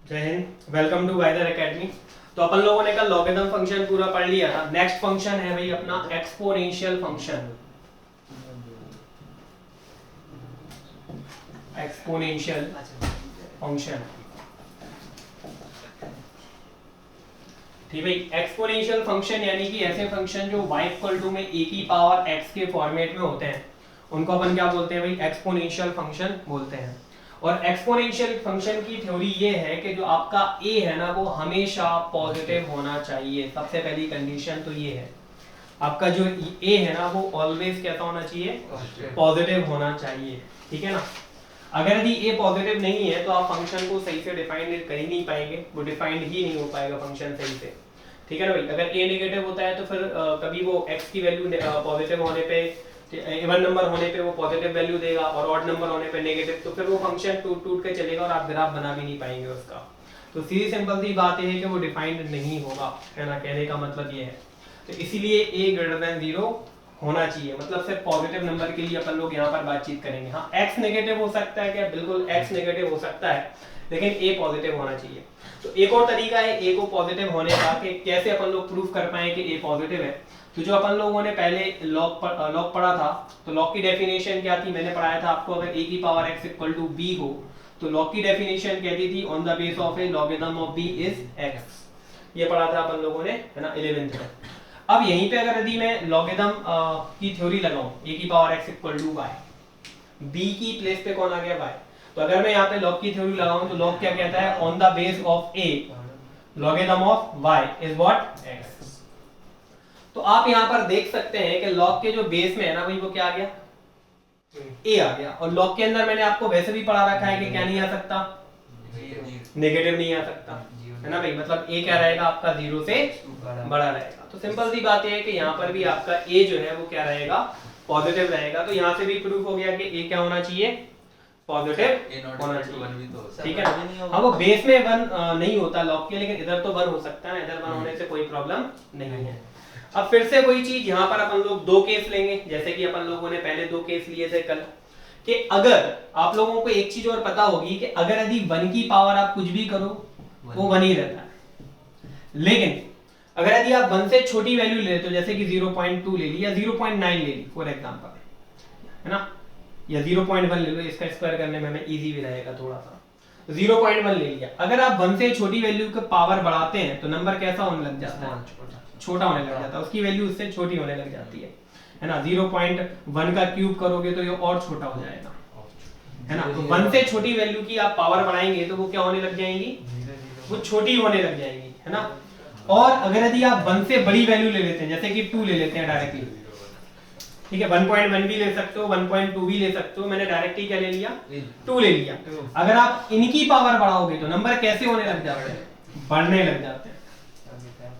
जय हिंद, welcome to Wiser Academy. तो अपन लोगों ने कल लॉगरिथम फंक्शन पूरा पढ़ लिया था। नेक्स्ट फंक्शन है भाई अपना एक्सपोनेंशियल फंक्शन। एक्सपोनेंशियल फंक्शन, ठीक भाई। एक्सपोनेंशियल फंक्शन यानी कि ऐसे फंक्शन जो y इक्वल टू में a की पावर x के फॉर्मेट में होते हैं, उनको अपन क्या बोलते हैं भाई? एक्सपोनेंशियल फंक्शन बोलते हैं। और एक्सपोनेंशियल फंक्शन की थ्योरी ये है कि जो आपका a है ना, वो हमेशा पॉजिटिव होना चाहिए। सबसे पहली कंडीशन तो ये है, आपका जो a है ना, वो ऑलवेज कैसा होना चाहिए? पॉजिटिव होना चाहिए, ठीक है ना। अगर यदि a पॉजिटिव नहीं है तो आप फंक्शन को सही से डिफाइन कर ही नहीं पाएंगे, वो डिफाइंड ही नहीं हो पाएगा फंक्शन सही से, ठीक है ना भाई। अगर a नेगेटिव होता है तो फिर कभी वो x की वैल्यू पॉजिटिव होने पे, इवन नंबर होने पे वो पॉजिटिव वैल्यू देगा और ऑड नंबर होने पे नेगेटिव, तो फिर वो फंक्शन टूट टूट के चलेगा और आप ग्राफ बना भी नहीं पाएंगे उसका। तो सीधी सिंपल सी बात ये है कि वो डिफाइंड नहीं होगा, है ना। कहने का मतलब ये है, तो इसीलिए a ग्रेटर देन 0 होना चाहिए। मतलब सिर्फ पॉजिटिव नंबर के लिए अपन लोग यहाँ पर बातचीत करेंगे। हाँ, x नेगेटिव हो सकता है क्या? बिल्कुल x नेगेटिव हो सकता है, लेकिन a पॉजिटिव होना चाहिए। तो एक और तरीका है a को पॉजिटिव होने का कि कैसे अपन लोग प्रूफ कर पाए कि a पॉजिटिव है। तो जो अपन लोगों ने पहले लॉग पढ़ा था, तो लॉग की डेफिनेशन क्या थी? मैंने पढ़ाया था आपको, अगर a की power x equal to b हो तो लॉग की डेफिनेशन कहती थी on the base of a logarithm of b is x। ये पढ़ा था अपन लोगों ने, है ना, 11th में। अब यहीं पे अगर यदि मैं लॉगरिथम की थ्योरी लगाऊं, a की power x equal to y, b की प्लेस पे कौन आ गया? y। तो अगर मैं यहाँ पे लॉग की थ्योरी लगाऊं तो लॉग क्या कहता है? On the base of a logarithm of y is what? x। तो आप यहाँ पर देख सकते हैं कि लॉग के जो बेस में है ना भाई, वो क्या आ गया? a आ गया। और लॉग के अंदर मैंने आपको वैसे भी पढ़ा रखा है कि क्या नहीं आ सकता? नेगेटिव नहीं आ सकता, है ना भाई। मतलब a क्या रहेगा आपका? 0 से बड़ा रहेगा। तो सिंपल सी बात है कि यहाँ पर भी आपका a जो है वो क्या रहेगा? पॉजिटिव रहेगा। तो यहाँ से भी प्रूफ हो गया कि a क्या होना चाहिए? पॉजिटिव होना चाहिए, ठीक है ना। हाँ, वो बेस में 1 नहीं होता लॉग के, लेकिन इधर तो 1 हो सकता है ना। इधर 1 होने से कोई प्रॉब्लम नहीं है। अब फिर से वही चीज, यहाँ पर अपन लोग दो केस लेंगे, जैसे कि अपन लोगों ने पहले दो केस लिए थे कल, कि अगर आप लोगों को एक चीज और पता होगी कि अगर यदि 1 की पावर आप कुछ भी करो वो 1 ही रहता है। लेकिन अगर यदि आप 1 से छोटी वैल्यू ले लेते हो, जैसे कि 0.2 ले ली या 0.9 ले ली फॉर एग्जांपल, है ना, या 0.1 ले लो, इसका स्क्वायर करने में हमें इजी भी रहेगा थोड़ा सा। 0.1 ले लिया। अगर आप 1 से छोटी वैल्यू का पावर बढ़ाते हैं तो नंबर कैसा होने लग जाता है? छोटा होने लग जाता है, उसकी वैल्यू उससे छोटी होने लग जाती है ना। 0.1 का क्यूब करोगे तो ये और छोटा हो जाएगा, है ना। तो 1 से छोटी वैल्यू की आप पावर बढ़ाएंगे तो वो क्या होने लग जाएंगी? वो छोटी होने लग जाएंगी, है ना। और अगर यदि आप 1 से बड़ी वैल्यू ले लेते हैं, जैसे कि 2 ले लेते हैं डायरेक्टली, ठीक है, 1.1 भी ले सकते हो, 1.2 भी ले सकते हो। मैंने डायरेक्टली क्या ले लिया? 2 ले लिया। अगर आप इनकी पावर बढ़ाओगे तो नंबर कैसे होने लग जाते हैं? बढ़ने लग जाते हैं,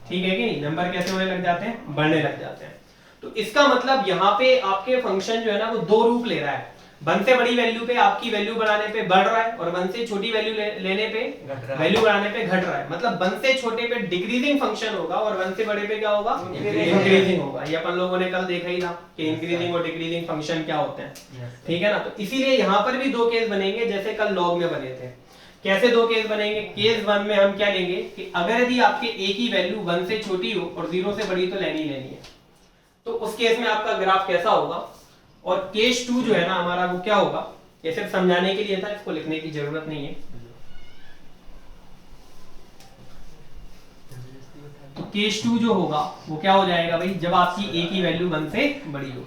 ठीक है कि नहीं। नंबर कैसे होने लग जाते हैं? बढ़ने लग जाते हैं। तो इसका मतलब यहाँ पे आपके फंक्शन जो है ना, वो दो रूप ले रहा है। 1 से बड़ी वैल्यू पे आपकी वैल्यू बढ़ाने पे बढ़ रहा है, और 1 से छोटी वैल्यू लेने पे वैल्यू बढ़ाने पे घट रहा है। मतलब 1 से छोटे पे डिक्रीजिंग फंक्शन होगा और 1 से बड़े पे क्या होगा? इंक्रीजिंग होगा। ये अपन लोगों ने कल देखा ही था कि इंक्रीजिंग और डिक्रीजिंग फंक्शन क्या होते हैं, ठीक है ना। तो इसीलिए यहाँ पर भी दो केस बनेंगे जैसे कल लॉग में बने थे। कैसे दो केस बनेंगे? केस 1 में हम क्या लेंगे कि अगर यदि आपके a की वैल्यू 1 से छोटी हो और 0 से बड़ी तो लेनी है, तो उस केस में आपका ग्राफ कैसा होगा। और केस 2 जो है ना हमारा, वो क्या होगा? ये सिर्फ समझाने के लिए था, इसको लिखने की जरूरत नहीं है। तो केस 2 जो होगा वो क्या हो जाएगा भाई? जब आपकी a की वैल्यू 1 से बड़ी हो।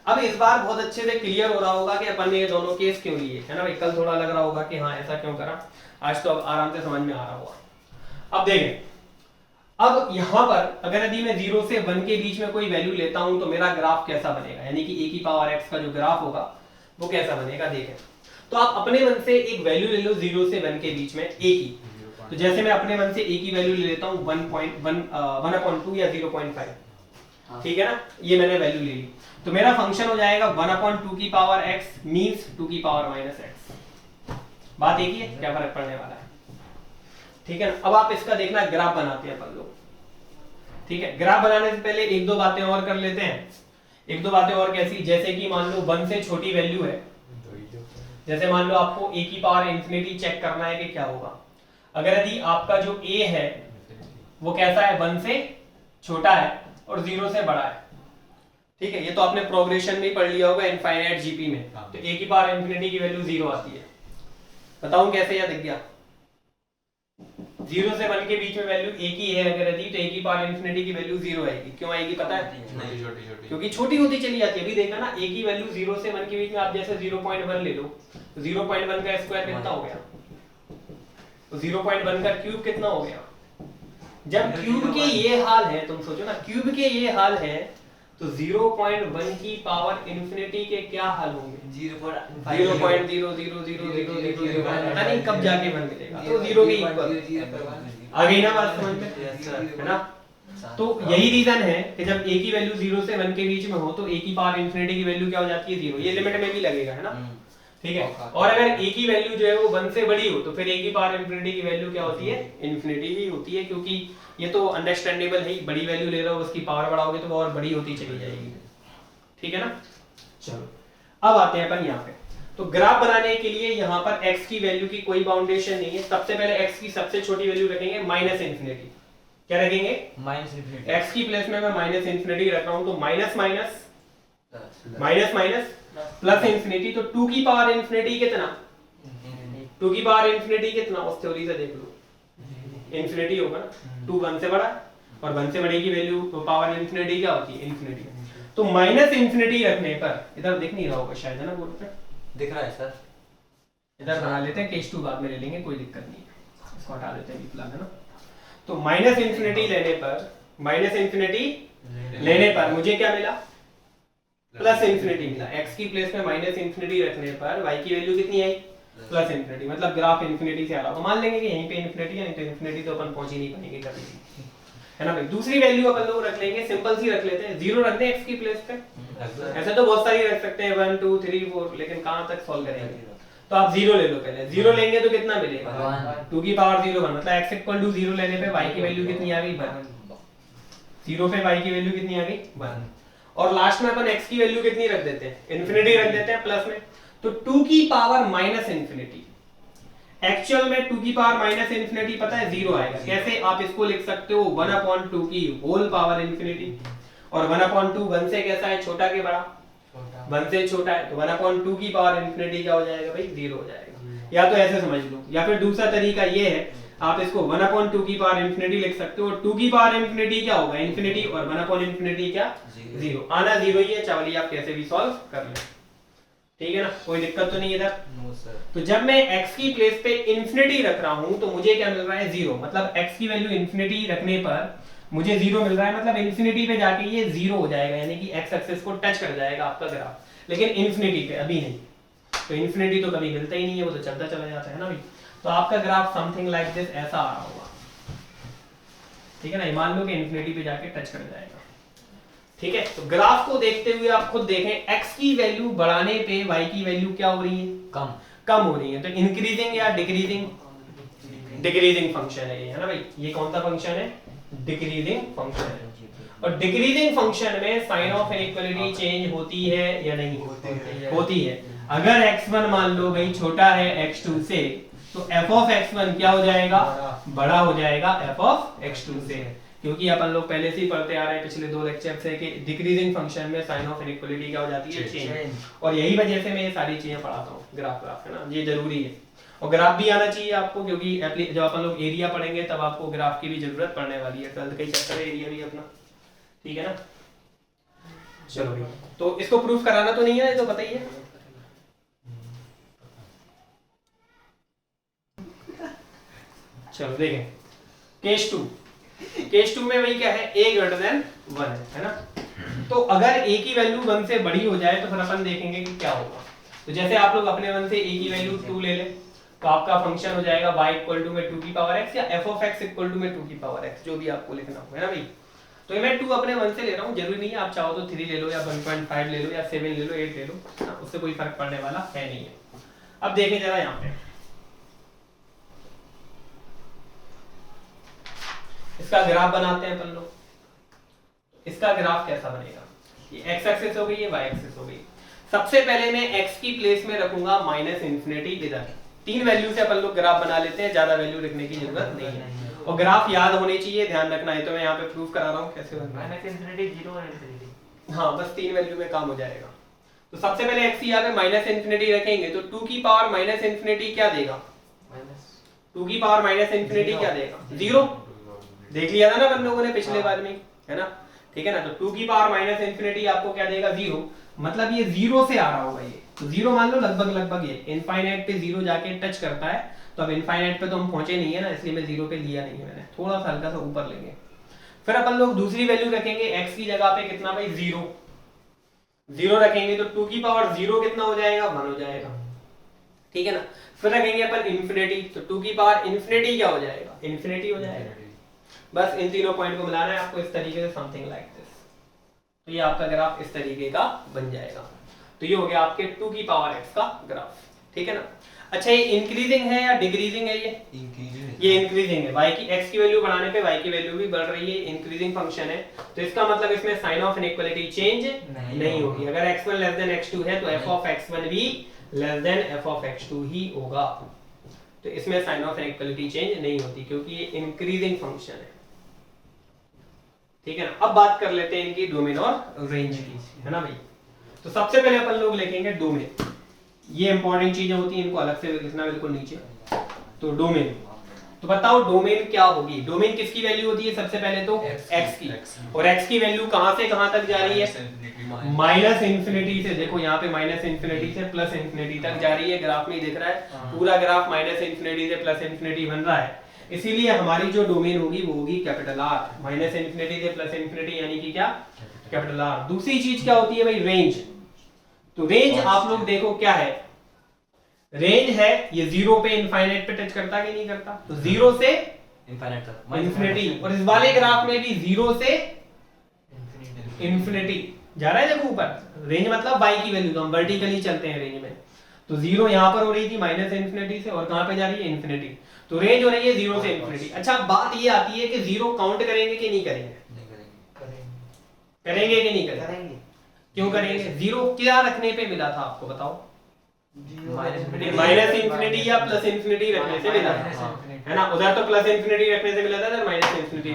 अब इस बार बहुत अच्छे से क्लियर हो रहा होगा कि अपन ने ये दोनों केस क्यों लिए, है ना भाई। कल थोड़ा लग रहा होगा कि हाँ ऐसा क्यों करा, आज तो अब आराम से समझ में आ रहा होगा। अब देखें, अब यहाँ पर अगर यदि मैं 0 से 1 के बीच में कोई वैल्यू लेता हूं तो मेरा ग्राफ कैसा बनेगा, यानी कि a की पावर x का जो ग्राफ होगा वो कैसा बनेगा, देखें। तो आप अपने मन से एक वैल्यू ले लो 0 से 1 के बीच में a की। तो जैसे मैं अपने मन से a की वैल्यू ले लेता हूँ 1.2 या 0.5, ठीक है ना। ये मैंने वैल्यू ले ली, तो मेरा फंक्शन हो जाएगा 1/2 की पावर x मींस 2 की पावर -x। बात एक ही है, क्या फर्क पड़ने वाला है, ठीक है ना। अब आप इसका देखना ग्राफ बनाते हैं अपन लोग, ठीक है। ग्राफ बनाने से पहले एक दो बातें और कर लेते हैं। एक दो बातें और कैसी? जैसे कि मान लो 1 से छोटी वैल्यू है, जैसे मान लो आपको a की पावर इंफिनिटी चेक करना है कि क्या होगा। अगर यदि आपका जो a है वो कैसा है, 1 से छोटा है और 0 से बड़ा है, ठीक है, ये तो आपने प्रोग्रेशन में पढ़ लिया होगा इनफाइनाइट जीपी में, तो a की पावर इंफिनिटी की वैल्यू 0 आती है। बताऊं कैसे, या दिख गया? 0 से 1 के बीच में वैल्यू a की है अगर यदि, तो a की पावर इंफिनिटी की वैल्यू 0 आएगी। क्यों आएगी पता है? क्योंकि छोटी होती चली जाती है। अभी देखा ना, a की वैल्यू 0 से 1 के बीच में आप जैसे 0.1 ले लो, तो 0.1 का स्क्वायर कितना हो गया, तो 0.1 का क्यूब कितना हो गया। जब क्यूब के ये हाल है, तुम सोचो ना, क्यूब के ये हाल है, तो 0.1 की पावर इंफिनिटी के क्या हाल होंगे? 0.00000 पता नहीं कब जाके 1 मिलेगा, तो 0 के इक्वल आ गई ना बात समझ में, है ना? तो यही रीजन है कि जब a की वैल्यू 0 से 1 के बीच में हो, तो a की पावर इंफिनिटी की वैल्यू क्या हो जाती है, 0। ये लिमिट में भी लगेगा, है ना? ठीक है। और अगर a की वैल्यू जो है वो 1 से बड़ी हो, तो फिर a की पावर इंफिनिटी की वैल्यू क्या होती है, इंफिनिटी ही होती है। क्योंकि ये तो अंडरस्टैंडेबल है, बड़ी वैल्यू ले रहे हो, उसकी पावर बढ़ाओगे तो वो और बड़ी होती चली जाएगी, ठीक है ना? चलो अब आते हैं अपन यहाँ पे। तो ग्राफ बनाने के लिए यहाँ पर x की वैल्यू की कोई बाउंडेशन नहीं है। सबसे पहले x की सबसे छोटी वैल्यू रखेंगे माइनस इंफिनिटी। क्या रखेंगे? Minus infinity. x की प्लेस में मैं माइनस इंफिनिटी रख रहा हूँ, तो minus minus minus minus plus infinity, तो 2 की पावर इंफिनिटी कितना, 2 की पावर इंफिनिटी कितना, उस थ्योरी से देख लो, इंफिनिटी होगा ना, 2 1 से बड़ा और 1 से बड़े की वैल्यू पावर इंफिनिटी क्या होती है, इंफिनिटी। तो माइनस इंफिनिटी रखने पर, इधर दिख नहीं रहा होगा शायद, है ना? बोर्ड पे दिख रहा है सर, इधर बना लेते हैं, केस 2 बाद में ले लेंगे, कोई दिक्कत नहीं है, इसको हटा देते हैं फिलहाल, है ना? तो माइनस इंफिनिटी लेने पर, माइनस इंफिनिटी लेने पर मुझे क्या मिला, प्लस इंफिनिटी मिला। x की प्लेस में माइनस इंफिनिटी रखने पर y की वैल्यू कितनी आई, प्लस इंफिनिटी। मतलब ग्राफ इंफिनिटी से आ रहा है, तो मान लेंगे कि यहीं पे इंफिनिटी है, नहीं तो इंफिनिटी तो अपन पहुंच ही नहीं पाएंगे कभी, है ना भाई? दूसरी वैल्यू अपन लोग रख लेंगे, सिंपल सी रख लेते हैं, 0 रख दें x की प्लेस पे। ऐसे तो बहुत सारी रख सकते हैं, 1 2 3 4, लेकिन कहां तक सॉल्व करेंगे? तो आप 0 ले लो पहले। 0 लेंगे तो कितना मिलेगा, 2 की पावर 0 1, मतलब x इक्वल टू 0 लेने पे y की वैल्यू कितनी आ गई, 1। 0 पे y की वैल्यू कितनी आ गई, 1। और लास्ट में अपन x की वैल्यू कितनी रख देते हैं, इंफिनिटी रख देते हैं प्लस में, तो 2 की पावर माइनस इंफिनिटी। एक्चुअल में 2 की पावर माइनस इंफिनिटी पता है 0 आएगा। कैसे? आप इसको लिख सकते हो 1/2 की होल पावर इंफिनिटी, और 1/2 1 से कैसा है, छोटा के बड़ा, 1 से छोटा है, तो 1/2 की पावर इंफिनिटी क्या हो जाएगा भाई, 0 हो जाएगा। या तो ऐसे समझ लो, या फिर दूसरा तरीका ये है, आप इसको 1/2 की पावर इंफिनिटी लिख सकते हो, और 2 की पावर इंफिनिटी क्या होगा, इंफिनिटी, और 1/इंफिनिटी क्या, 0। आना 0 ही है, चावली आप कैसे भी सॉल्व कर लें, ठीक है ना? कोई दिक्कत तो नहीं इधर? No sir. तो जब मैं x की प्लेस पे इंफिनिटी रख रहा हूं, तो मुझे क्या मिल रहा है, 0। मतलब x की वैल्यू इंफिनिटी रखने पर मुझे 0 मिल रहा है, मतलब इंफिनिटी पे जाके ये 0 हो जाएगा, यानी कि x एक्सिस को टच कर जाएगा आपका ग्राफ, लेकिन इंफिनिटी पे अभी नहीं। तो इंफिनिटी तो कभी मिलता ही नहीं है, वो तो चलता चला जाता है ना भाई। तो आपका ग्राफ समथिंग लाइक दिस ऐसा आ रहा होगा, ठीक है ना? मान लो कि इंफिनिटी पे जाके टच कर जाएगा, ठीक है? तो ग्राफ को देखते हुए आप खुद देखें, x की वैल्यू बढ़ाने पे y की वैल्यू क्या हो रही है, कम हो रही है। तो इंक्रीजिंग या डिक्रीजिंग, डिक्रीजिंग फंक्शन है ये, है ना भाई? ये कौन सा फंक्शन है, डिक्रीजिंग फंक्शन है। और डिक्रीजिंग फंक्शन में साइन ऑफ इनइक्वालिटी चेंज होती है या नहीं होती है। अगर x1 मान लो भाई छोटा है x2 से, तो f of x1 क्या हो जाएगा, बड़ा हो जाएगा f of x2 से। क्योंकि अपन लोग पहले से ही पढ़ते आ रहे हैं पिछले 2 लेक्चर से कि डिक्रीजिंग फंक्शन में साइन ऑफ इनइक्वालिटी क्या हो जाती है, चेंज। और यही वजह से मैं ये सारी चीजें पढ़ाता हूँ, ग्राफ, है ना? ये जरूरी है, और ग्राफ भी आना चाहिए आपको, क्योंकि जब अपन लोग एरिया पढ़ेंगे तब आपको ग्राफ की भी जरूरत पड़ने वाली है। 12th का ही चैप्टर है एरिया भी अपना, ठीक है ना? चलो भाई, तो इसको प्रूफ कराना तो नहीं है, तो बताइए। चलो देखें, केस 2। केस 2 में वही क्या है, a ग्रेटर देन 1 है ना? तो अगर a की वैल्यू 1 से बड़ी हो जाए तो फिर अपन देखेंगे कि क्या होगा। तो जैसे आप लोग अपने 1 से a की वैल्यू 2 ले लें, तो आपका फंक्शन हो जाएगा y इक्वल टू में 2 की पावर x, या f of x equal to में 2 की पावर x, जो भी आपको लिखना हो, है ना भाई? तो ये मैं 2 अपने 1 से ले रहा हूँ, जरूरी नहीं है, आप चाहो तो 3 ले लो, या 1.5 ले लो, या 7 ले लो, 8 ले लो, उससे कोई फर्क पड़ने वाला है नहीं है। अब देखें जरा यहाँ पे, इसका ग्राफ बनाते हैं अपन लोग। इसका ग्राफ कैसा बनेगा, ये x एक्सिस हो गई, ये y एक्सिस हो गई। सबसे पहले मैं x की प्लेस में रखूंगा माइनस इंफिनिटी इधर, 3 वैल्यू से अपन लोग ग्राफ बना लेते हैं, ज्यादा वैल्यू लिखने की जरूरत नहीं है। और ग्राफ याद होने चाहिए, ध्यान रखना है। तो मैं यहाँ पे प्रूफ करा रहा हूँ कैसे बनना है। -∞, 0 और ∞। हाँ, बस 3 वैल्यू में काम हो जाएगा। तो सबसे पहले x यहाँ पे -∞ रखेंगे तो 2 की पावर -∞ क्या देगा? 2 की पावर -∞ क्या देगा? 0। देख लिया था ना हम लोगों ने पिछले बार में, है ना? ठीक है ना? तो 2 की पावर -∞ आपको क्या देगा? 0। मतलब ये 0 से आ रहा होगा ये। तो 0 मान लो लगभग ये इनफाइनाइट पे 0 जाके टच करता है। तो अब इनफाइनाइट पे तो हम पहुंचे नहीं है ना, इसलिए मैं 0 पे लिया नहीं है मैंने, थोड़ा सा हल्का सा ऊपर लेंगे। फिर अपन लोग दूसरी वैल्यू रखेंगे x की जगह पे कितना भाई? 0 रखेंगे तो 2 की पावर 0 कितना हो जाएगा? 1 हो जाएगा। ठीक है ना? फिर रखेंगे अपन इन्फिनिटी, तो 2 की पावर इन्फिनिटी क्या हो जाएगा? इन्फिनिटी हो जाएगा। बस इन तीनों पॉइंट को मिलाना है आपको इस तरीके से, समथिंग लाइक दिस। तो ये आपका ग्राफ इस तरीके का बन जाएगा। तो ये हो गया आपके 2 की पावर x का ग्राफ। ठीक है ना? अच्छा, ये इंक्रीजिंग है या डिक्रीजिंग है? ये इंक्रीजिंग है। y की x की वैल्यू बढ़ाने पे y की वैल्यू भी बढ़ रही है, इंक्रीजिंग फंक्शन है। तो इसका मतलब इसमें साइन ऑफ इनइक्वालिटी चेंज नहीं होगी। अगर x1 लेस देन x2 है तो f ऑफ x1 भी less than f of x2 ही होगा। तो इसमें साइन ऑफ इनइक्वालिटी चेंज नहीं होती क्योंकि ये इंक्रीजिंग फंक्शन है। ठीक है ना? अब बात कर लेते हैं इनकी डोमेन और रेंज की, है ना भाई? तो सबसे पहले अपन लोग लिखेंगे डोमेन। ये इंपॉर्टेंट चीजें होती हैं, इनको अलग से लिखना बिल्कुल नीचे। तो डोमेन, तो बताओ डोमेन क्या होगी? डोमेन किसकी वैल्यू होती है? सबसे पहले तो x की। और x की वैल्यू कहां से कहां तक जा रही है? -∞ से। देखो यहाँ पे -∞ से +∞ तक जा रही है। ग्राफ में ही दिख रहा है, पूरा ग्राफ -∞ से +∞ बन रहा है। इसीलिए हमारी जो डोमेन होगी वो होगी कैपिटल R। -∞ से +∞ यानी कि क्या? Capital R। दूसरी चीज क्या होती है भाई? रेंज। तो रेंज आप लोग देखो क्या है? रेंज है ये 0 पे इनफाइनाइट पे टच करता कि नहीं करता? तो 0 से इन्फिनिटी। और इस वाले ग्राफ में भी 0 से इन्फिनिटी जा रहा है। देखो ऊपर रेंज मतलब y की वैल्यू, तो हम वर्टिकली चलते हैं रेंज में। तो 0 यहां पर हो रही थी -∞ से, और कहां पे जा रही है? इन्फिनिटी। तो रेंज हो रही है 0 से इन्फिनिटी। अच्छा, बात ये आती है कि 0 काउंट करेंगे कि नहीं करेंगे? करेंगे कि नहीं करेंगे? क्यों करेंगे? 0 क्या रखने पे मिला था आपको बताओ? -∞ या +∞ रखने से मिला था, है ना? उधर तो +∞ रखने से मिला था, इधर -∞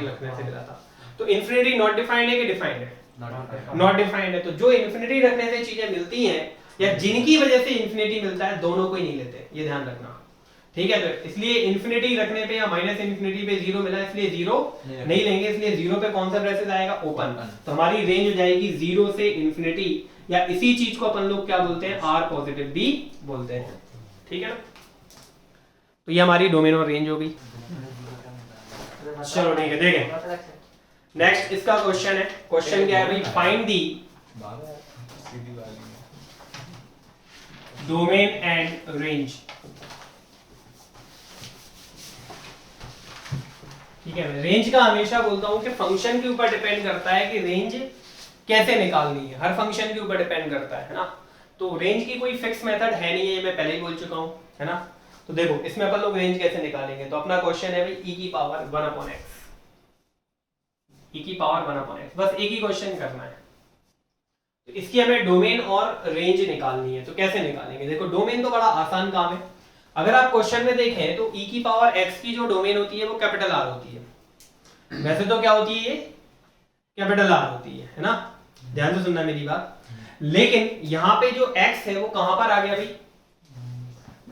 रखने से मिला था। तो इन्फिनिटी नॉट डिफाइंड है कि डिफाइंड है? नॉट डिफाइंड है। तो जो इन्फिनिटी रखने से चीजें मिलती हैं या जिनकी वजह से इन्फिनिटी मिलता है, दोनों को ही नहीं लेते, ये ध्यान रखना। ठीक है? तो इसलिए इन्फिनिटी रखने पे या -∞ पे 0 मिला, इसलिए 0 नहीं लेंगे। इसलिए 0 पे कौन सा ब्रेसेस आएगा? ओपन। तो हमारी रेंज हो जाएगी 0 से इन्फिनिटी, या इसी चीज को अपन लोग क्या बोलते हैं? R पॉजिटिव भी बोलते हैं। ठीक है ना? तो ये हमारी डोमेन और रेंज हो गई। चलो ठीक है, देखें नेक्स्ट इसका क्वेश्चन है। क्वेश्चन क्या है भाई? Find the domain and range. ठीक है, रेंज का हमेशा बोलता हूं कि फंक्शन के ऊपर डिपेंड करता है कि रेंज कैसे निकालनी है। हर फंक्शन के ऊपर डिपेंड करता है ना? तो रेंज की कोई फिक्स मेथड है नहीं है, ये मैं पहले ही बोल चुका हूं, है ना? तो देखो इसमें अपन लोग रेंज कैसे निकालेंगे। तो अपना क्वेश्चन है भाई e की पावर 1/x, e की पावर 1/x, बस एक ही क्वेश्चन करना है। तो इसकी हमें डोमेन और रेंज निकालनी है। तो कैसे निकालेंगे? देखो डोमेन तो बड़ा आसान काम है। अगर आप क्वेश्चन में देखें तो e की पावर x की जो डोमेन होती है वो कैपिटल R होती है। वैसे तो क्या होती है? ये कैपिटल R होती है ना? ध्यान से सुनना मेरी बात। लेकिन यहाँ पे जो x है वो कहां पर आ गया भाई?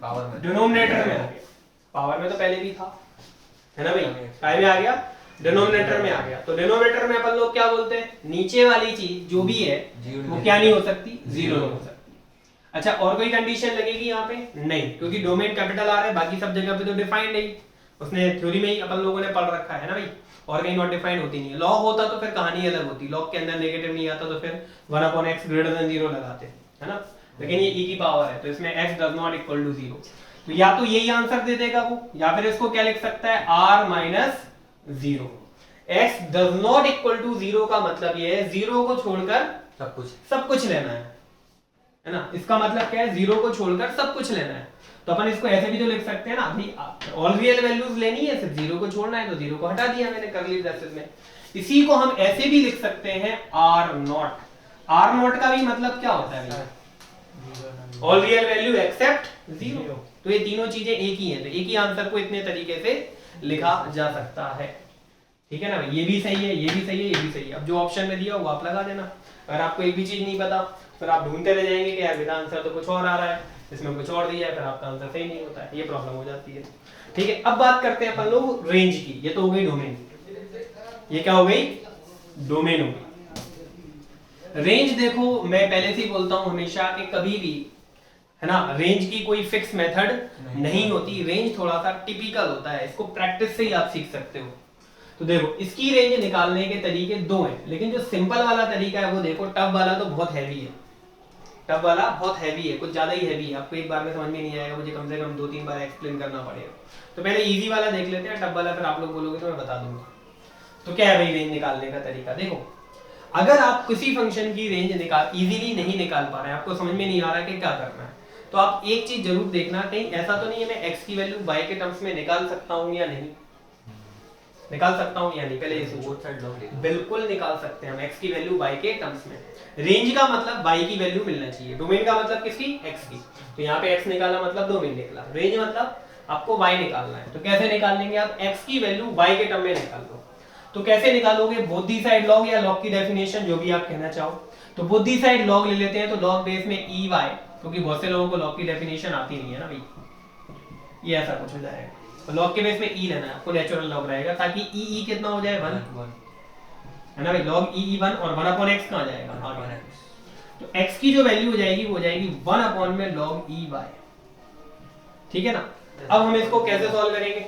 पावर में, डिनोमिनेटर में आ गया। पावर में तो पहले भी था, है ना भाई? काय में आ गया? डिनोमिनेटर में आ गया। तो डिनोमिनेटर में अपन लोग क्या बोलते हैं? नीचे वाली चीज जो भी है वो क्या नहीं हो सकती? 0 नहीं हो सकती। अच्छा, और कोई कंडीशन लगेगी यहाँ पे? नहीं, क्योंकि डोमेन कैपिटल R है, बाकी सब जगह पे तो डिफाइंड नहीं। उसने थ्योरी में ही अपन लोगों ने पढ़ रखा है ना भाई? और कहीं नॉट डिफाइंड होती नहीं है। लॉग होता तो फिर कहानी अलग होती। लॉग के अंदर नेगेटिव नहीं आता तो फिर 1/x ग्रेटर देन 0 लगाते, है ना? लेकिन ये e की पावर है तो इसमें x does not equal to 0। तो या तो यही आंसर दे देगा वो, या फिर इसको क्या लिख सकता है? r - 0। x does not equal to 0 का मतलब ये है 0 को छोड़कर सब कुछ लेना है ना? इसका मतलब क्या है? 0 को छोड़कर सब कुछ लेना है। तो अपन इसको ऐसे भी तो लिख सकते हैं ना, अभी ऑल रियल वैल्यूज लेनी है, सिर्फ 0 को छोड़ना है, तो 0 को हटा दिया मैंने कर्ली ब्रैकेट में। इसी को हम ऐसे भी लिख सकते हैं r0। r0 का भी मतलब क्या होता है? All real value except 0। तो ये तीनों चीजें एक ही हैं, तो एक ही आंसर को इतने तरीके से लिखा जा सकता है। ठीक है ना, ये भी सही है, ये भी सही है, ये भी सही है। अब जो ऑप्शन में दिया वो आप लगा देना। अगर आपको एक भी चीज नहीं पता फिर आप ढूंढते रह जाएंगे कि यार मेरा आंसर तो कुछ और आ रहा है, इसमें कुछ और दिया है, फिर आपका आंसर सही नहीं होता है, ये प्रॉब्लम हो जाती है। ठीक है, अब बात करते हैं अपन लोग रेंज की। ये तो हो गई डोमेन, ये क्या हो गई, डोमेन हो गई। रेंज देखो मैं पहले से ही बोलता हूं हमेशा कि कभी भी, है ना, रेंज की कोई फिक्स मेथड नहीं होती। रेंज थोड़ा सा टिपिकल होता है, इसको प्रैक्टिस से ही आप सीख सकते हो। तो देखो इसकी रेंज निकालने के तरीके दो हैं, लेकिन जो सिंपल वाला तरीका है वो देखो, टफ वाला तो बहुत हैवी है, टफ वाला बहुत हैवी है, कुछ ज्यादा ही हैवी है, आपको एक बार में समझ में नहीं आएगा, मुझे कम से कम 2-3 बार एक्सप्लेन करना पड़ेगा। तो पहले इजी वाला देख लेते हैं, टफ वाला फिर आप लोग बोलोगे तो मैं बता दूंगा। तो क्या है भाई रेंज निकालने का तरीका, देखो अगर आप किसी फंक्शन की रेंज इजीली नहीं निकाल पा रहे हैं, आपको समझ में नहीं आ रहा है कि क्या करना है, तो आप एक चीज जरूर देखना, कहीं ऐसा तो नहीं है मैं x की वैल्यू y के टर्म्स में निकाल सकता हूं या नहीं, निकाल सकता हूं या नहीं, पहले ये सोचो। बिल्कुल निकाल सकते हैं हम x की वैल्यू y के टर्म्स में। रेंज का मतलब y की वैल्यू मिलना चाहिए, डोमेन का मतलब किसकी, x की। तो यहाँ पे x निकाला मतलब डोमेन निकला, रेंज मतलब आपको y निकालना है। तो कैसे निकाल लेंगे आप, x की वैल्यू y के टर्म में निकाल लो। तो कैसे निकालोगे, बोथ दी साइड लॉग या लॉग की डेफिनेशन जो भी आप कहना चाहो। तो बोथ दी साइड लॉग ले लेते हैं, तो लॉग बेस में ई वाई, क्योंकि बहुत से लोगों को लॉग की डेफिनेशन आती नहीं है ना भाई, ये ऐसा कुछ हो जाएगा। तो लॉग के बेस में ई लेना है आपको, नेचुरल लॉग रहेगा, ताकि ई कितना हो जाए 1, है ना भाई, log ई 1 और 1 अपॉन x कहां जाएगा आगे। तो x की जो वैल्यू हो जाएगी वो जाएगी 1 अपॉन में log ई वाई। ठीक है ना, अब हम इसको कैसे सॉल्व करेंगे,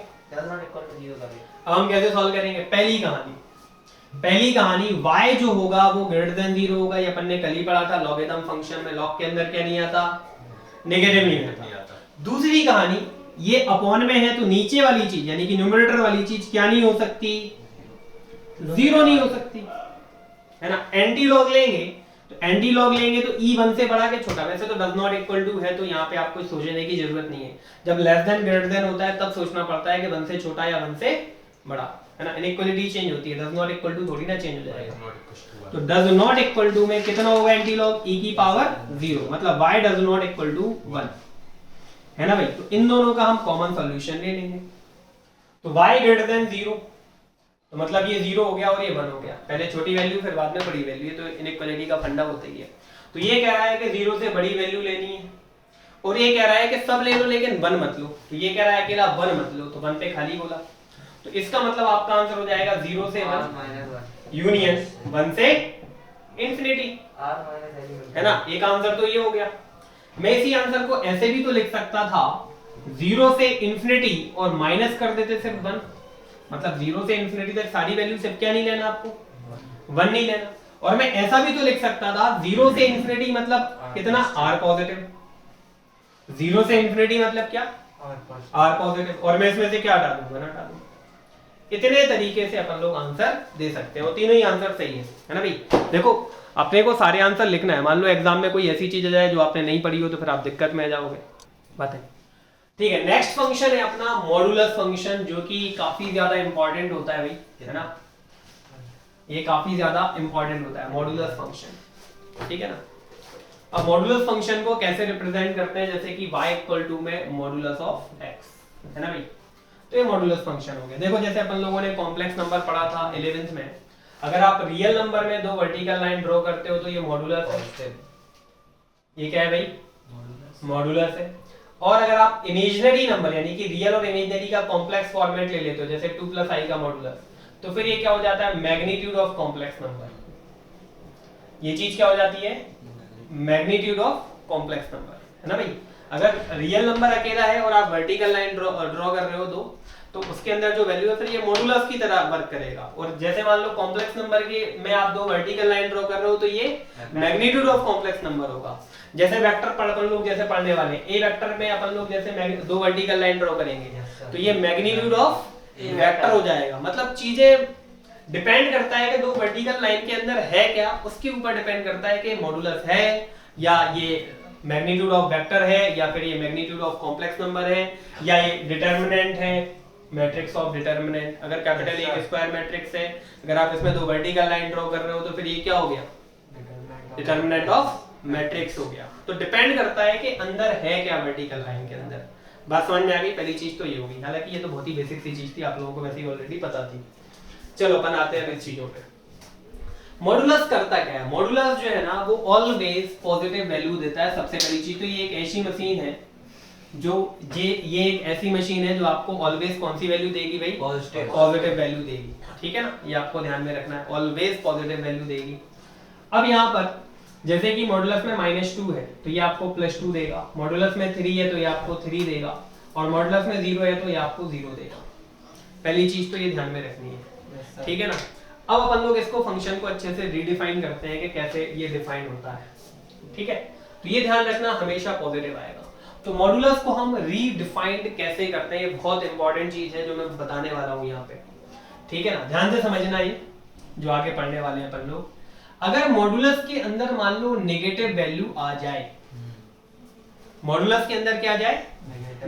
अब हम कैसे सॉल्व करेंगे, पहली कहानी y जो होगा वो ग्रेटर देन 0 होगा, ये अपन ने कल ही पढ़ा था लॉगरिथम फंक्शन में, लॉग के अंदर क्या नहीं आता, नेगेटिव नहीं आता। दूसरी कहानी ये अपॉन में है तो नीचे वाली चीज यानी कि न्यूमरेटर वाली चीज क्या नहीं हो सकती, 0 नहीं हो सकती, है ना। एंटी लॉग लेंगे तो एंटी लॉग लेंगे तो ई 1 से बड़ा के छोटा, वैसे तो डज नॉट इक्वल टू है, तो यहाँ पे आपको सोचने की जरूरत नहीं है। जब लेस देन ग्रेटर देन होता है तब सोचना पड़ता है कि 1 से छोटा या 1 से बड़ा, है ना। इनइक्वालिटी चेंज होती है, डज नॉट इक्वल टू थोड़ी ना चेंज हो जाएगा। तो डज नॉट इक्वल टू में कितना होगा एंटी लॉग, ई की पावर 0, मतलब y does not equal to 1, है ना भाई। तो इन दोनों का हम कॉमन सॉल्यूशन ले लेंगे। तो y ग्रेटर देन 0, तो मतलब ये 0 हो गया और ये 1 हो गया, पहले छोटी वैल्यू फिर बाद में बड़ी वैल्यू, तो इनइक्वालिटी का फंडा होता ही है। तो ये कह रहा है कि 0 से बड़ी वैल्यू लेनी है, और ये कह रहा है कि सब ले लो लेकिन 1 मत लो। तो ये कह रहा है अकेला 1 मत लो, तो 1 पे खाली बोला, तो इसका मतलब आपका आंसर हो जाएगा 0 से 1 यूनियन 1 से इंफिनिटी, है ना। एक आंसर तो ये हो गया। मैं इसी आंसर को ऐसे भी तो लिख सकता था, 0 से इंफिनिटी और माइनस कर देते सिर्फ 1, मतलब 0 से इंफिनिटी तक सारी वैल्यू सिर्फ क्या नहीं लेना आपको, 1 नहीं लेना। और मैं ऐसा भी तो लिख सकता था 0 से इंफिनिटी मतलब कितना, r पॉजिटिव, 0 से इंफिनिटी मतलब क्या, r पॉजिटिव, और मैं इसमें से क्या हटा दूंगा, 1 हटा दूंगा। इतने तरीके से अपन लोग आंसर दे सकते हैं, और तीनों ही आंसर सही है ना भाई। देखो अपने को सारे आंसर लिखना है, मान लो एग्जाम में कोई ऐसी चीज आ जाए जो आपने नहीं पढ़ी हो तो फिर आप दिक्कत में आ जाओगे, बात है। ठीक है, नेक्स्ट फंक्शन है अपना मॉडुलस फंक्शन, जो कि काफी ज्यादा इंपॉर्टेंट होता है भाई, है ना, ये काफी ज्यादा इंपॉर्टेंट होता है मॉडुलस फंक्शन। ठीक है ना। अब मॉडुलस फंक्शन को कैसे रिप्रेजेंट करते हैं, जैसे कि y इक्वल टू में मॉडुलस ऑफ x, है ना भाई। तो ये मॉडुलस फंक्शन हो गया। देखो जैसे अपन लोगों ने कॉम्प्लेक्स नंबर पढ़ा था 11th में, अगर आप रियल नंबर में 2 वर्टिकल लाइन ड्रॉ करते हो तो ये मॉडुलस है, ये क्या है भाई, मॉडुलस है। और अगर आप इमेजिनरी नंबर यानी कि रियल और इमेजिनरी का कॉम्प्लेक्स फॉर्मेट ले लेते हो, जैसे 2 + i का मॉडुलस, तो फिर ये क्या हो जाता है, मैग्नीट्यूड ऑफ कॉम्प्लेक्स नंबर। ये चीज क्या हो जाती है, मैग्नीट्यूड ऑफ कॉम्प्लेक्स नंबर, है ना भाई। अगर रियल नंबर अकेला है और आप वर्टिकल लाइन ड्रॉ कर रहे हो 2, तो उसके अंदर जो वैल्यू है फिर ये मॉडुलस की तरह वर्क करेगा। और जैसे मान लो कॉम्प्लेक्स नंबर के में आप 2 वर्टिकल लाइन ड्रॉ कर रहे हो तो ये मैग्नीट्यूड ऑफ कॉम्प्लेक्स नंबर होगा। जैसे वेक्टर अपन लोग जैसे पढ़ने वाले, ए वेक्टर में अपन लोग जैसे 2 वर्टिकल लाइन ड्रॉ करेंगे तो ये मैग्नीट्यूड ऑफ वेक्टर हो जाएगा। मतलब चीजें डिपेंड करता है कि 2 वर्टिकल लाइन के अंदर है क्या, उसके ऊपर डिपेंड करता है कि मॉडुलस है या ये मैग्नीट्यूड ऑफ वेक्टर है या फिर ये मैग्नीट्यूड ऑफ कॉम्प्लेक्स नंबर है या ये डिटरमिनेंट है, मैट्रिक्स ऑफ डिटरमिनेंट। अगर कैपिटल ए स्क्वायर मैट्रिक्स है, अगर आप इसमें 2 वर्टिकल लाइन ड्रॉ कर रहे हो तो फिर ये क्या हो गया, डिटरमिनेंट ऑफ मैट्रिक्स हो गया। तो डिपेंड करता है कि अंदर है क्या वर्टिकल लाइन के अंदर। बात समझ में आ गई? पहली चीज तो ये होगी, हालांकि ये तो बहुत ही बेसिक सी चीज थी, आप लोगों को वैसे ही ऑलरेडी पता थी। चलो अपन आते हैं इस चीजों पे। मॉडुलस करता क्या है? मॉडुलस जो है ना वो ऑलवेज पॉजिटिव वैल्यू देता है। सबसे पहली चीज तो ये एक ऐसी मशीन है जो ये एक ऐसी मशीन है जो आपको ऑलवेज कौन सी वैल्यू देगी भाई? पॉजिटिव वैल्यू देगी, ठीक है ना, ये आपको ध्यान में रखना है, ऑलवेज पॉजिटिव वैल्यू देगी। अब यहाँ पर जैसे कि मॉडुलस में -2 है तो ये आपको +2 देगा, मॉडुलस में 3 है तो ये आपको 3 देगा, और मॉडुलस में 0 है तो ये आपको 0 देगा। पहली चीज तो ये ध्यान में रखनी है, ठीक है ना। अब अपन लोग इसको फंक्शन को अच्छे से रीडिफाइन करते हैं कि कैसे ये डिफाइन होता है, ठीक है। तो ये ध्यान रखना हमेशा पॉजिटिव आएगा। तो मॉडुलस को हम रीडिफाइंड कैसे करते हैं, ये बहुत इंपॉर्टेंट चीज है जो मैं बताने वाला हूं यहाँ पे, ठीक है ना, ध्यान से समझना ये जो आगे पढ़ने वाले हैं अपन लोग। अगर मॉडुलस के अंदर मान लो नेगेटिव वैल्यू आ जाए, मॉडुलस के अंदर क्या आ जाए?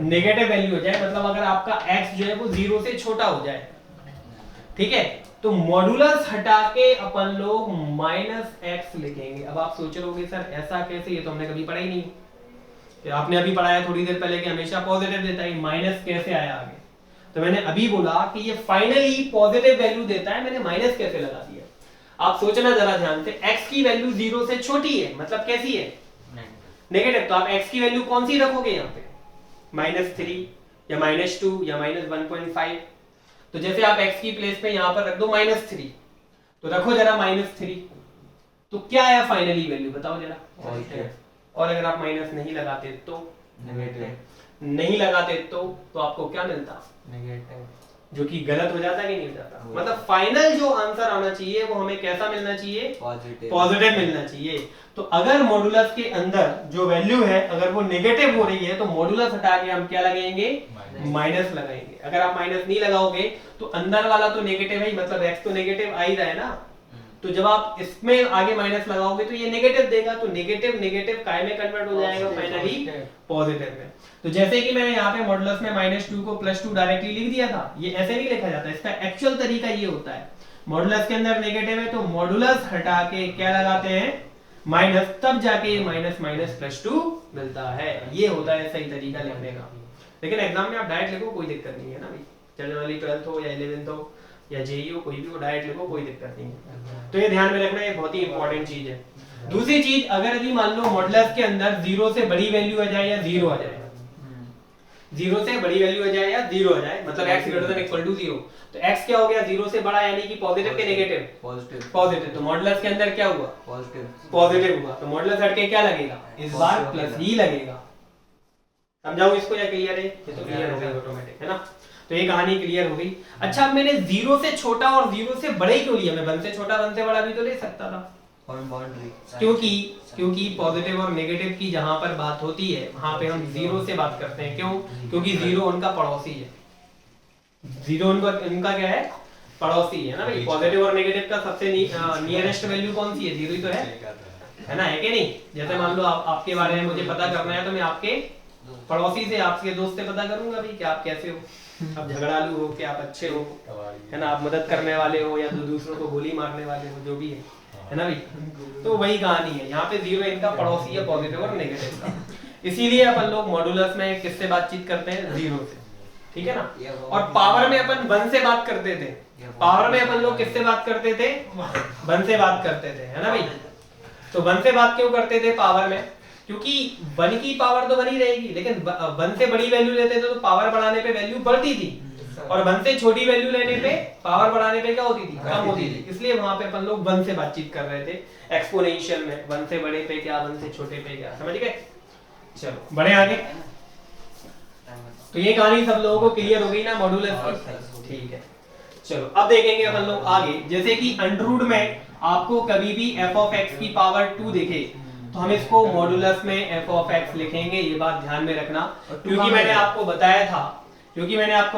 नेगेटिव वैल्यू हो जाए, मतलब अगर आपका x जो है वो 0 से छोटा हो जाए, ठीक है, तो मॉडुलस हटा के अपन लोग -x लिखेंगे। अब आप सोच रहे होगे सर ऐसा कैसे, ये तो हमने कभी पढ़ा ही नहीं। फिर आपने अभी पढ़ाया थोड़ी देर पहले कि हमेशा पॉजिटिव देता है, माइनस कैसे आया आगे? तो मैंने अभी बोला कि ये फाइनली पॉजिटिव वैल्यू देता है, मैंने माइनस कैसे लगा दिया? आप सोचना जरा ध्यान से, x की वैल्यू 0 से छोटी है, मतलब कैसी है? नेगेटिव। तो आप x की वैल्यू कौन सी रखोगे यहाँ पे? -3 या -2 या -1.5। तो जैसे आप x की प्लेस पे यहाँ पर रख दो -3, तो रखो जरा -3, तो क्या आया फाइनली वैल्यू बताओ जरा? पॉजिटिव। और अगर आप माइनस नहीं लगाते तो नेगेटिव, नहीं लगाते तो आपको क्या मिलता? नेगेटिव, जो कि गलत हो जाता कि नहीं हो जाता? मतलब फाइनल जो आंसर आना चाहिए वो हमें कैसा मिलना चाहिए? पॉजिटिव मिलना चाहिए। तो अगर मॉडुलस के अंदर जो वैल्यू है अगर वो नेगेटिव हो रही है तो मॉडुलस हटा के हम क्या लगाएंगे? माइनस लगाएंगे। अगर आप माइनस नहीं लगाओगे तो अंदर वाला तो नेगेटिव है ही, मतलब x तो नेगेटिव आ ही रहा है ना, तो जब आप इसमें आगे माइनस लगाओगे तो ये नेगेटिव देगा, तो नेगेटिव नेगेटिव काय में कन्वर्ट हो जाएगा? फाइनली पॉजिटिव में। तो जैसे कि मैंने यहाँ पे मॉडुलस में -2 को +2 डायरेक्टली लिख दिया था, ये ऐसे नहीं लिखा जाता, इसका एक्चुअल तरीका ये होता है, मॉडुलस के अंदर नेगेटिव है तो मॉडुलस हटा के क्या लगाते हैं? माइनस, तब जाके -+2 मिलता है। ये होता है सही तरीका लिखने का। लेकिन एग्जाम में आप डायरेक्ट लिखो, कोई दिक्कत नहीं है ना भाई, जनरली 12th हो या 11th हो या जेईई हो, कोई भी हो डायरेक्ट लिखो, कोई दिक्कत नहीं है। तो ये ध्यान में रखना, ये बहुत ही इंपॉर्टेंट चीज है। दूसरी चीज, अगर यदि मान लो मॉडुलस के अंदर 0 से बड़ी वैल्यू आ जाए या 0 आ जाए, 0 से बड़ी वैल्यू आ जाए या 0 आ जाए, मतलब x > 0, तो x क्या हो गया? 0 से बड़ा, यानी कि पॉजिटिव के नेगेटिव? पॉजिटिव। तो मॉडुलस के अंदर क्या हुआ? पॉजिटिव हुआ। तो मॉडुलस हट के क्या लगेगा? इस बार प्लस ही लगेगा। समझाऊं इसको या क्लियर है? ये तो क्लियर हो गया ऑटोमेटिक, है ना। तो ये कहानी क्लियर हो गई। अच्छा, अब मैंने 0 से छोटा और 0 से बड़े क्यों लिया? मैं 1 से छोटा 1 से बड़ा भी तो ले सकता था, क्योंकि पॉजिटिव और नेगेटिव की जहां पर बात होती है वहां पे हम 0 से बात करते हैं। क्यों? क्योंकि 0 उनका पड़ोसी है, 0 उनका क्या है? पड़ोसी है ना भाई। पॉजिटिव और नेगेटिव का सबसे नियरेस्ट वैल्यू कौन सी है? 0 ही तो है ना, है कि नहीं? जैसे मान लो आपके बारे में मुझे पता करना है तो मैं आपके पड़ोसी से, आपके दोस्त से पता करूंगा भाई कि आप कैसे हो, आप झगड़ालू हो कि आप अच्छे हो, है ना, आप मदद करने वाले हो या दूसरों को गोली मारने वाले हो, जो भी है ना भाई। तो वही कहानी है, यहाँ पे 0 इनका पड़ोसी है पॉजिटिव और नेगेटिव का। इसीलिए अपन लोग मॉडुलस में किससे बातचीत करते हैं? 0 से, ठीक है ना। और पावर में अपन 1 से बात करते थे, पावर में अपन लोग किससे बात करते थे? 1 से बात करते थे, है ना भाई। तो 1 से बात क्यों करते थे पावर में? क्योंकि 1 की पावर तो बनी रहेगी, लेकिन 1 से बड़ी वैल्यू लेते थे तो पावर बढ़ाने पे वैल्यू बढ़ती थी, और 1 से छोटी वैल्यू लेने पे पावर बढ़ाने पे क्या होती थी? कम होती थी। इसलिए वहां पे अपन लोग 1 से बातचीत कर रहे थे एक्सपोनेंशियल में। 1 से बड़े पे क्या, 1 से छोटे पे क्या, समझ गए? चलो बढ़े आगे। तो ये कहानी सब लोगों को क्लियर हो गई ना मॉडुलस की? ठीक है, चलो अब देखेंगे अपन लोग आगे। जैसे कि अंडररूट में आपको कभी भी f(x) की पावर 2 दिखे तो हम इसको मॉडुलस में f(x) लिखेंगे, ये बात ध्यान में रखना। क्योंकि मैंने आपको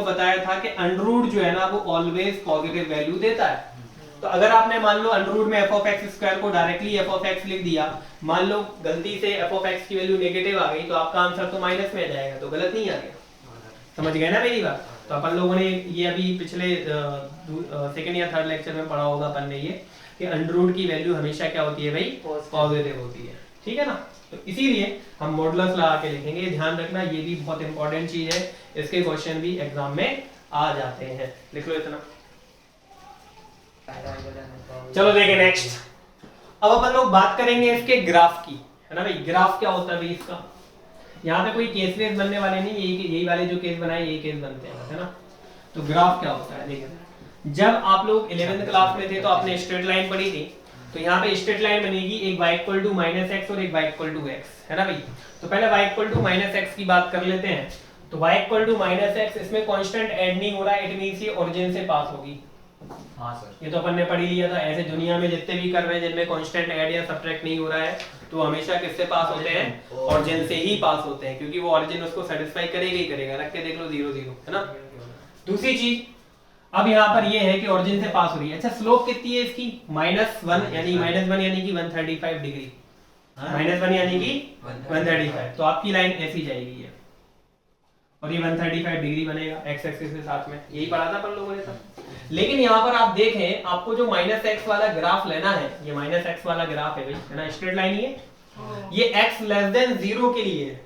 बताया था कि अंडररूट जो है ना वो ऑलवेज पॉजिटिव वैल्यू देता है। तो अगर आपने मान लो अंडररूट में f(x² को डायरेक्टली f(x) लिख दिया, मान लो गलती से f(x) की वैल्यू नेगेटिव आ गई तो आपका आंसर तो माइनस में आ जाएगा, तो गलत नहीं आ गया। समझ गए ना मेरी बात? तो अपन लोगों ने ये अभी पिछले सेकंड या थर्ड लेक्चर में पढ़ा होगा अपन ने ये कि अंडररूट की वैल्यू हमेशा क्या होती है भाई? पॉजिटिव होती है, ठीक है ना। तो इसीलिए हम मॉडुलस लगा के लिखेंगे, ध्यान रखना, ये भी बहुत इंपॉर्टेंट चीज है, इसके क्वेश्चन भी एग्जाम में आ जाते हैं, लिख लो इतना। चलो देखें नेक्स्ट, अब अपन लोग बात करेंगे इसके ग्राफ की, है ना भाई। ग्राफ क्या होता है भाई इसका, यहाँ पे कोई केस वेस बनने वाले नहीं, यही वाले जो केस बनाए यही केस बनते हैं, है ना। तो ग्राफ क्या होता है, देखिए जब आप लोग 11th क्लास में थे तो आपने स्ट्रेट लाइन पढ़ी थी, तो यहाँ पे स्ट्रेट लाइन बनेगी, एक y equal to minus x और एक y इक्वल टू एक्स, है ना भाई। तो पहले y equal to minus x की बात कर लेते हैं। तो y equal to minus x, इसमें कांस्टेंट ऐड नहीं हो रहा है, इट मींस ये ओरिजिन से पास होगी। हाँ सर, ये तो अपन ने पढ़ ही लिया था, ऐसे दुनिया में जितने भी कर रहे हैं जिनमें कांस्टेंट ऐड या सब्ट्रैक्ट नहीं हो रहा है, तो हमेशा किससे पास होते हैं, ओरिजिन से ही पास होते हैं, क्योंकि वो ओरिजिन उसको सेटिस्फाई करेगा ही करेगा। रख के देख लो 0 0, है ना। दूसरी चीज, अब यहाँ पर ये है कि ओरिजिन से पास हो रही है। अच्छा, स्लोप कितनी है इसकी, -1, यानी -1 यानी कि 135 डिग्री, -1 यानी कि 135, तो आपकी लाइन ऐसी जाएगी है और ये 135 डिग्री बनेगा एक्स एक्सिस के साथ में, यही पढ़ा था अपन लोगों ने तब। लेकिन यहाँ पर आप देखें, आपको जो -x वाला ग्राफ लेना है, ये -x वाला ग्राफ है भाई, है ना, स्ट्रेट लाइन ही है, ये x लेस देन 0 के लिए है,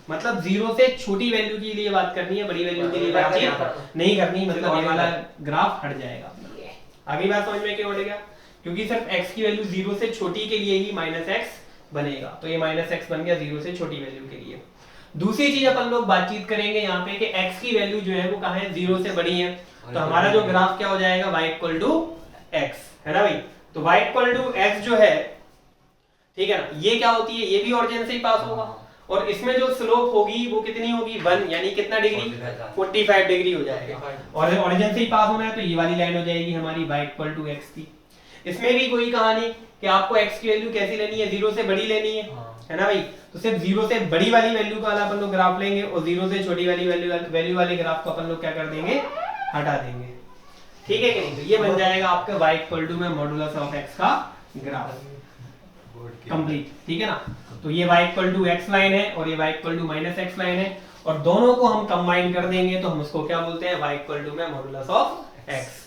मतलब 0 से छोटी वैल्यू के लिए बात करनी है, बड़ी वैल्यू के लिए बातचीत नहीं करनी, मतलब ये वाला ग्राफ हट जाएगा। आगे बात समझ में क्यों हटेगा, क्योंकि सिर्फ x की वैल्यू 0 से छोटी के लिए ही -x बनेगा, तो ये -x बन गया 0 से छोटी वैल्यू के लिए। दूसरी चीज अपन लोग बातचीत करेंगे यहाँ पे कि x की वैल्यू जो है वो कहाँ है, 0 से बड़ी है, तो हमारा जो ग्राफ क्या हो जाएगा, y इक्वल टू x, है ना भाई। तो y इक्वल टू x जो है, ठीक है ना, ये क्या होती है, ये भी ओरिजिन से ही पास होगा, और इसमें जो स्लोप होगी वो कितनी होगी, 1, यानी कितना डिग्री, 45 डिग्री हो जाएगा, और ओरिजिन से ही पास होना है, तो ये वाली लाइन हो जाएगी हमारी y इक्वल टू x की। इसमें भी कोई कहानी कि आपको x की वैल्यू कैसी लेनी है, 0 से बड़ी लेनी है ना भाई। तो सिर्फ 0 से बड़ी वाली वैल्यू का अपन लोग ग्राफ लेंगे, और 0 से छोटी वाली वैल्यू वाले ग्राफ को अपन लोग क्या कर देंगे, हटा देंगे, ठीक है कि नहीं। तो ये बन जाएगा आपका y इक्वल टू में मॉडुलस ऑफ x का ग्राफ कंप्लीट, ठीक है ना। तो ये y equal to x line है और ये y equal to minus x line है, और दोनों को हम कंबाइन कर देंगे तो हम उसको क्या बोलते हैं, y इक्वल टू में मॉडुलस ऑफ x।